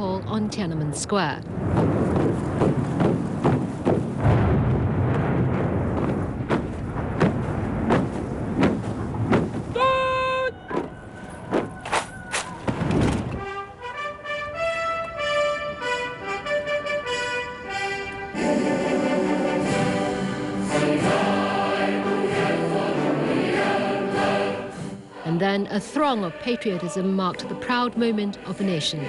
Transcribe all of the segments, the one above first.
call on Tiananmen Square. And then a throng of patriotism marked the proud moment of a nation.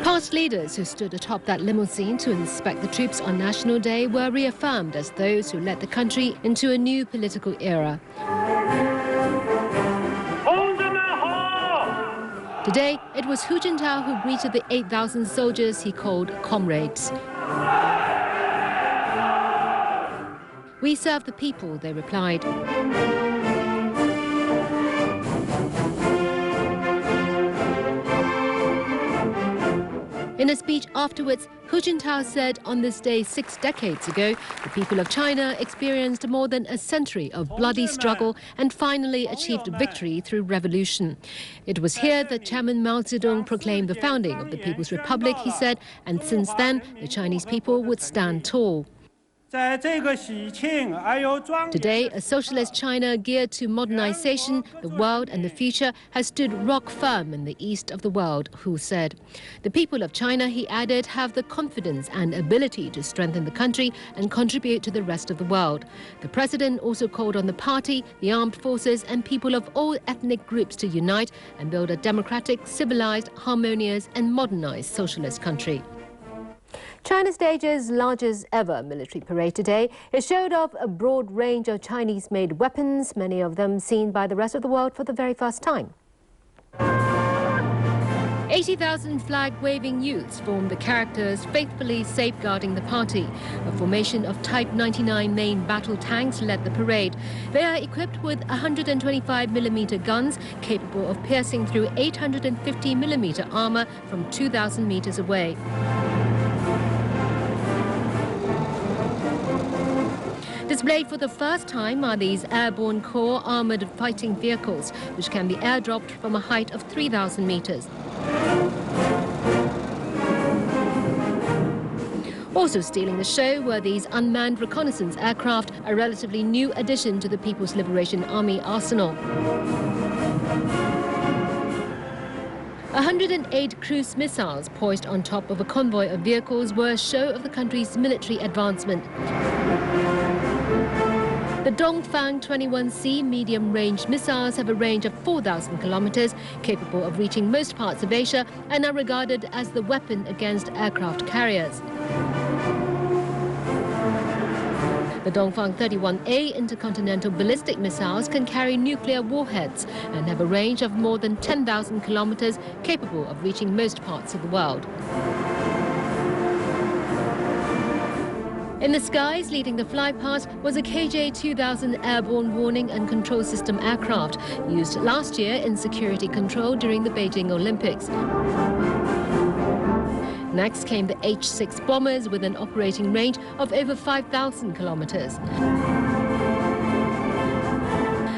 Past leaders who stood atop that limousine to inspect the troops on National Day were reaffirmed as those who led the country into a new political era. Today, it was Hu Jintao who greeted the 8,000 soldiers he called comrades. "We serve the people," they replied. In a speech afterwards, Hu Jintao said on this day 6 decades ago, the people of China experienced more than a century of bloody struggle and finally achieved victory through revolution. It was here that Chairman Mao Zedong proclaimed the founding of the People's Republic, he said, and since then, the Chinese people would stand tall. Today, a socialist China geared to modernization, the world and the future has stood rock firm in the east of the world, Hu said. The people of China, he added, have the confidence and ability to strengthen the country and contribute to the rest of the world. The president also called on the party, the armed forces and people of all ethnic groups to unite and build a democratic, civilized, harmonious and modernized socialist country. China stages largest ever military parade today. It showed off a broad range of Chinese-made weapons, many of them seen by the rest of the world for the very first time. 80,000 flag-waving youths formed the characters faithfully safeguarding the party. A formation of Type 99 main battle tanks led the parade. They are equipped with 125mm guns capable of piercing through 850mm armor from 2,000 meters away. Displayed for the first time are these airborne core armoured fighting vehicles, which can be airdropped from a height of 3,000 metres. Also stealing the show were these unmanned reconnaissance aircraft, a relatively new addition to the People's Liberation Army arsenal. 108 cruise missiles poised on top of a convoy of vehicles were a show of the country's military advancement. The Dongfang 21C medium-range missiles have a range of 4,000 kilometers, capable of reaching most parts of Asia, and are regarded as the weapon against aircraft carriers. The Dongfang 31A intercontinental ballistic missiles can carry nuclear warheads and have a range of more than 10,000 kilometers, capable of reaching most parts of the world. In the skies, leading the flypast was a KJ-2000 airborne warning and control system aircraft, used last year in security control during the Beijing Olympics. Next came the H-6 bombers with an operating range of over 5,000 kilometers.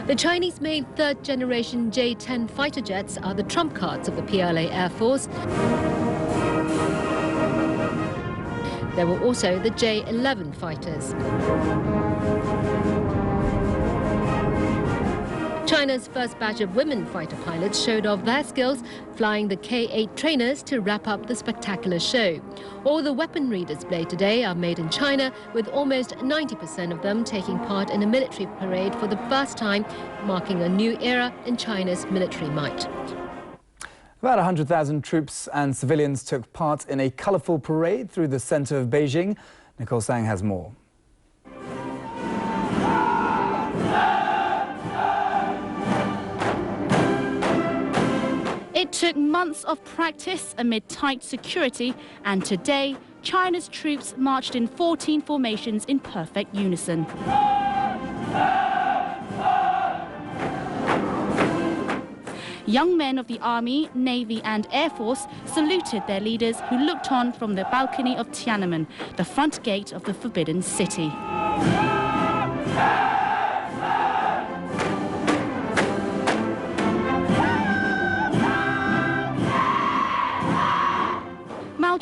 The Chinese-made third-generation J-10 fighter jets are the trump cards of the PLA Air Force. There were also the J-11 fighters. China's first batch of women fighter pilots showed off their skills, flying the K-8 trainers to wrap up the spectacular show. All the weaponry displayed today are made in China, with almost 90% of them taking part in a military parade for the first time, marking a new era in China's military might. About 100,000 troops and civilians took part in a colourful parade through the centre of Beijing. Nicole Sang has more. It took months of practice amid tight security, and today, China's troops marched in 14 formations in perfect unison. Young men of the Army, Navy and Air Force saluted their leaders who looked on from the balcony of Tiananmen, the front gate of the Forbidden City.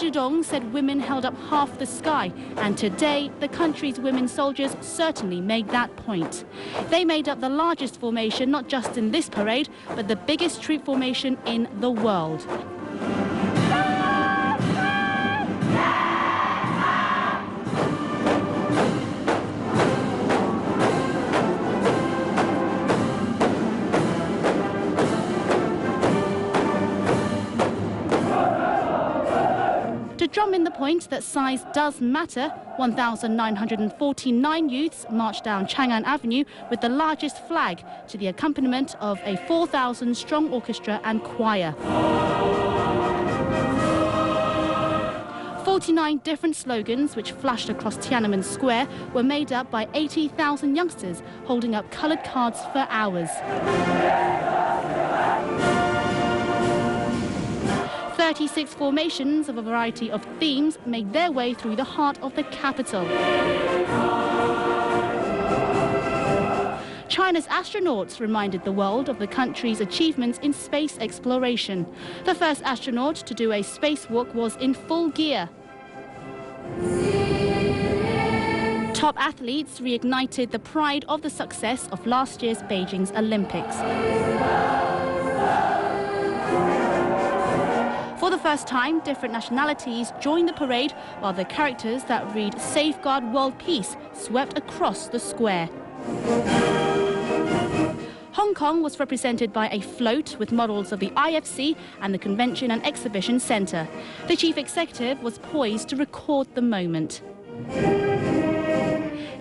Zhudong said women held up half the sky, and today the country's women soldiers certainly made that point. They made up the largest formation not just in this parade, but the biggest troop formation in the world. To drum in the point that size does matter, 1,949 youths marched down Chang'an Avenue with the largest flag to the accompaniment of a 4,000-strong orchestra and choir. 49 different slogans which flashed across Tiananmen Square were made up by 80,000 youngsters holding up coloured cards for hours. 36 formations of a variety of themes made their way through the heart of the capital. China's astronauts reminded the world of the country's achievements in space exploration. The first astronaut to do a spacewalk was in full gear. Top athletes reignited the pride of the success of last year's Beijing's Olympics. For the first time, different nationalities joined the parade, while the characters that read "Safeguard World Peace" swept across the square. Hong Kong was represented by a float with models of the IFC and the Convention and Exhibition Centre. The chief executive was poised to record the moment.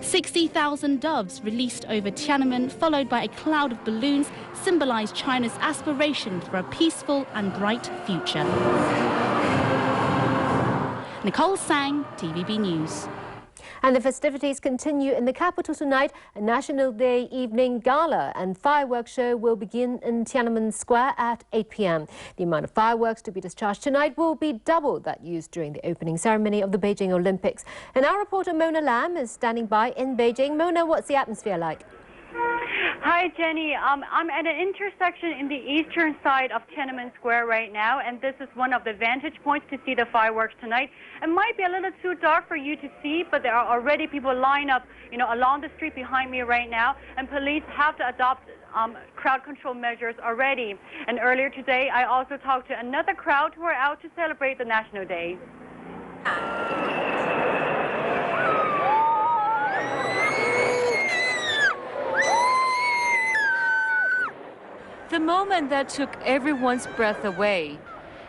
60,000 doves released over Tiananmen, followed by a cloud of balloons, symbolised China's aspiration for a peaceful and bright future. Nicole Sang, TVB News. And the festivities continue in the capital tonight. A National Day evening gala and fireworks show will begin in Tiananmen Square at 8 p.m. The amount of fireworks to be discharged tonight will be double that used during the opening ceremony of the Beijing Olympics. And our reporter Mona Lam is standing by in Beijing. Mona, what's the atmosphere like? Hi, Jenny. I'm at an intersection in the eastern side of Tiananmen Square right now, and this is one of the vantage points to see the fireworks tonight. It might be a little too dark for you to see, but there are already people lined up, along the street behind me right now, and police have to adopt crowd control measures already. And earlier today, I also talked to another crowd who are out to celebrate the National Day. The moment that took everyone's breath away.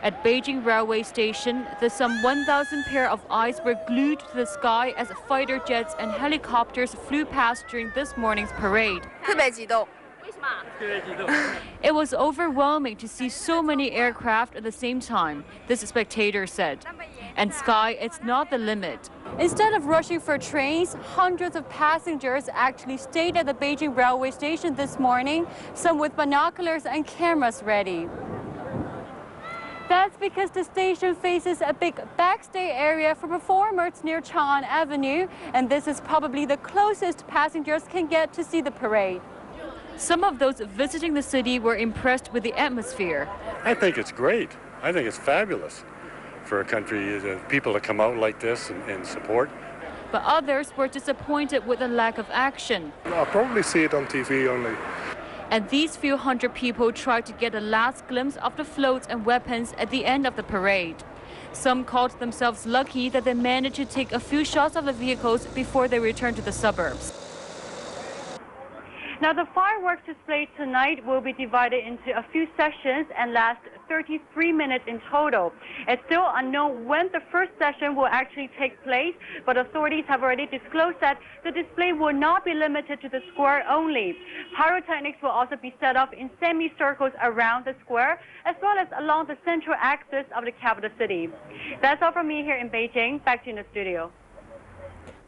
At Beijing railway station, the some 1,000 pair of eyes were glued to the sky as fighter jets and helicopters flew past during this morning's parade. It was overwhelming to see so many aircraft at the same time, this spectator said. And sky, it's not the limit. Instead of rushing for trains, hundreds of passengers actually stayed at the Beijing railway station this morning, some with binoculars and cameras ready. That's because the station faces a big backstage area for performers near Chang'an Avenue, and this is probably the closest passengers can get to see the parade. Some of those visiting the city were impressed with the atmosphere. I think it's great. I think it's fabulous for a country, people to come out like this and support. But others were disappointed with the lack of action. I'll probably see it on TV only. And these few hundred people tried to get a last glimpse of the floats and weapons at the end of the parade. Some called themselves lucky that they managed to take a few shots of the vehicles before they returned to the suburbs. Now, the fireworks display tonight will be divided into a few sessions and last 33 minutes in total. It's still unknown when the first session will actually take place, but authorities have already disclosed that the display will not be limited to the square only. Pyrotechnics will also be set up in semicircles around the square, as well as along the central axis of the capital city. That's all from me here in Beijing. Back to you in the studio.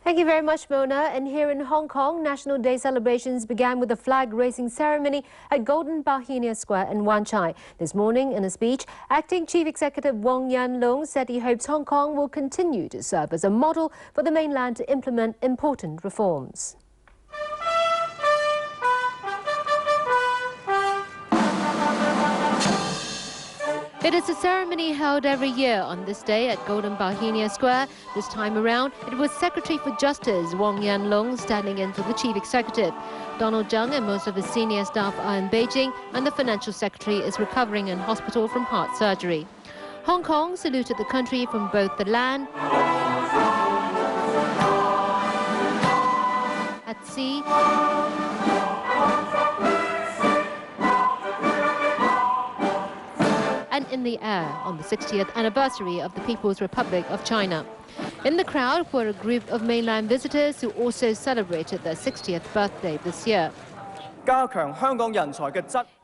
Thank you very much, Mona. And here in Hong Kong, National Day celebrations began with a flag-raising ceremony at Golden Bauhinia Square in Wan Chai. This morning, in a speech, Acting Chief Executive Wong Yan Loong said he hopes Hong Kong will continue to serve as a model for the mainland to implement important reforms. It is a ceremony held every year on this day at Golden Bohemia Square. This time around, it was Secretary for Justice Wong Yanlong standing in for the Chief Executive. Donald Zhang and most of his senior staff are in Beijing, and the Financial Secretary is recovering in hospital from heart surgery. Hong Kong saluted the country from both the land, at sea, and in the air on the 60th anniversary of the People's Republic of China. In the crowd were a group of mainland visitors who also celebrated their 60th birthday this year.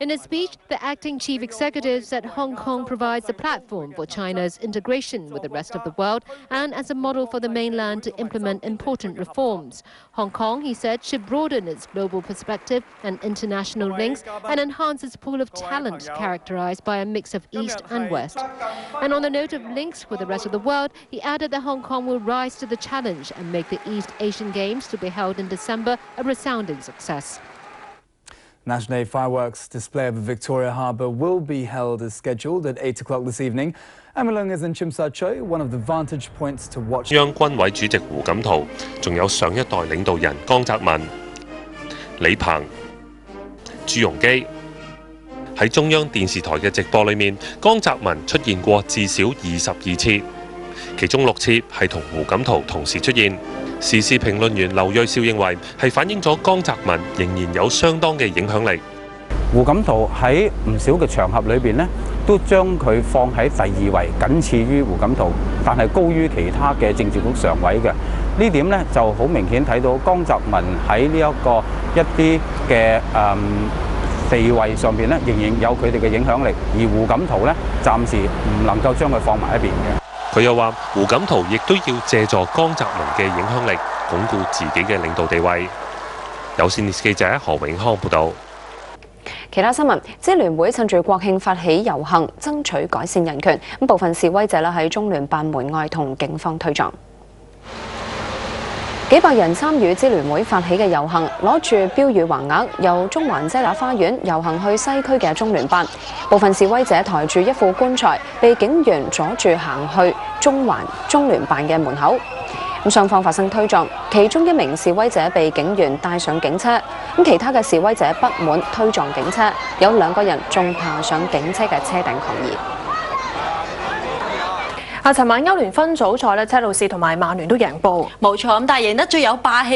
In his speech, the acting chief executive said Hong Kong provides a platform for China's integration with the rest of the world and as a model for the mainland to implement important reforms. Hong Kong, he said, should broaden its global perspective and international links and enhance its pool of talent characterized by a mix of East and West. And on the note of links with the rest of the world, he added that Hong Kong will rise to the challenge and make the East Asian Games to be held in December a resounding success. National Day fireworks display over Victoria Harbour will be held as scheduled at 8 o'clock this evening. Amalung is in Tsim Sha Tsui, one of the vantage points to watch. 中央軍委主席胡錦濤，仲有上一代領導人江澤民、李鵬、朱鎔基。喺中央電視台嘅直播裏面，江澤民出現過至少22次，其中6次係同胡錦濤同時出現。時事評論員劉銳紹認為係反映咗江澤民仍然有相當嘅影響力。胡錦濤喺唔少嘅場合裏邊呢，都將佢放喺第2位，僅次於胡錦濤，但係高於其他嘅政治局常委嘅。呢點呢就好明顯睇到江澤民喺呢一啲嘅地位上邊呢，仍然有佢哋嘅影響力，而胡錦濤呢，暫時唔能夠將佢放埋一邊嘅。佢又話：胡錦濤亦都要借助江澤民嘅影響力，鞏固自己嘅領導地位。有線電視記者何永康報導。其他新聞，支聯會趁住國慶發起遊行，爭取改善人權。咁部分示威者喺中聯辦門外同警方推撞。幾百人參與支聯會發起嘅遊行，攞住標語橫額，由中環遮打花園遊行去西區嘅中聯辦。部分示威者抬住一副棺材，被警員阻住行去中聯辦嘅門口。咁雙方發生推撞，其中一名示威者被警員帶上警車，咁其他嘅示威者不滿推撞警車，有2個人仲爬上警車嘅車頂抗議。尋晚歐聯分組賽咧，車路士同埋曼聯都贏波。冇錯，咁但係贏得最有霸氣